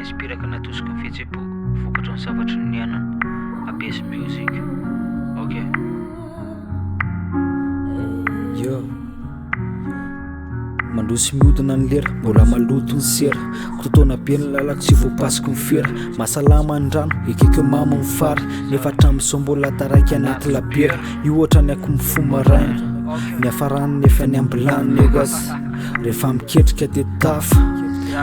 inspiraka natosika ny fihetseham-po vokatra ny zavatry ny nianana ABS Music. Ok. Yo mandrosy miodina ny lera mbola maloto ny sera kotoana be ny lalako tsy voapasiky ny fera mahasalama ny rano ekeko mama ny fara nefa hatramin'izao mbola taraiky anaty labera io ohatra ny ako mifo maraina ny afarany nefa ny ambilany negazy rehefa miketrika de tafa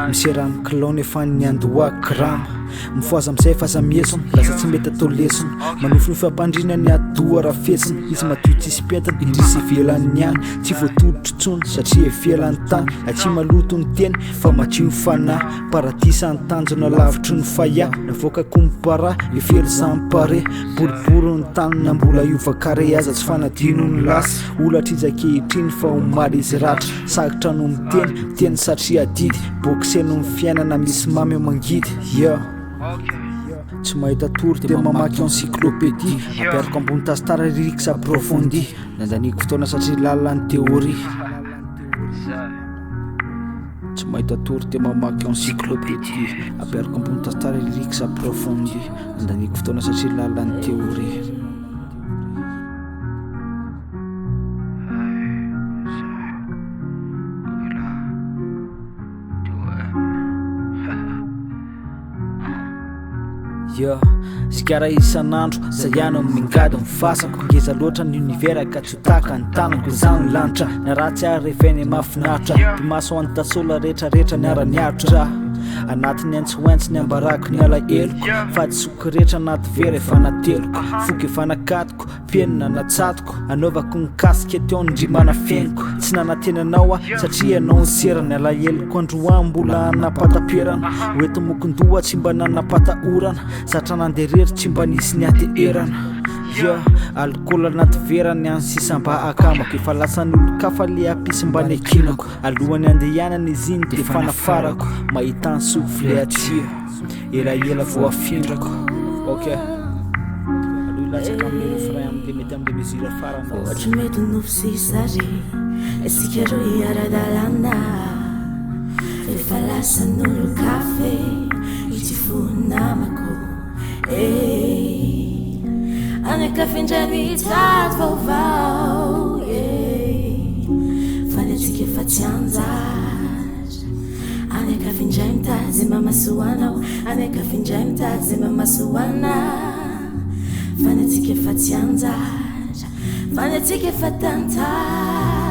misera amin'ny kilao nefa ny andohako rama mifoaza amin'izay fa aza miesona lasa tsy mety atao lesona manofony fampandrina ny adoha raha fesina izy matoy tsisy pentana indrisy ivelan'ny any tsy voatodotro tsony satria ivelan'ny tany atsy maloto ny teny fa matsio ny fanahy paradisa ny tanjona lavitry ny faya navoaka kompara efely zany pare boribory ny tanina mbola iovakare aza tsy fanadino ny lasa olatra izy ankehitriny fa omaly izy ratra sakotra no miteny satria adidy bokiseno ny fiainana misy mamy mangidy tsy mahita tory de mamaky encyclopédie apiarako ambony tasitara liriky approfondi nandaniko fotoana satria lalan'ny théorie tsy mahita tory de mamaky encyclopédie apiarako ambony tasitara liriky approfondi nandaniko fotoana satria lalan'ny théorie. Sikara isan'andro zay ihany mingady mifasako ngeza loatra ny univera ka tsy taka ny tanako izany lanitra na ratsy ary refeny mahafinaritra mpimaso any tasola rehetrarehetra niara-niaritra anatin'ny antsoentsy ny ambarako ny alaheloko fa tsoky rehetra anaty vera efa nateloko foky efa nakatoko penina natsatoko anaovako ny kasika teo ny ndrimana feniko tsy nanatenanao satria anao ny serany alaheloko androany mbola anapataperana oeto mokondoha tsy mba nanapataorana zatra nanderery tsy mba nisy ny ateerana alcool anaty vera ny any sisamba akamako efa lasan'olo-kafa le apisy mba ny akinako alohany andehanana izy iny de fanafarako mahita ny sofle atia elaela vo afindrako. Ok aloha ilatsaka amin'ny refrain am'le mety am'le mesure farana ohatra mety nofosisary isika ro iara-dalàna rehefa lasan'olo-kafe ity fonamako anakafindray mitady vaovao fanyatsika efa tsy anjatra anakafindray mitady zay mamasoanao anakafindray mitady zay mamasoana fanyatsika efa tsy anjatra fanyatsika efa tantara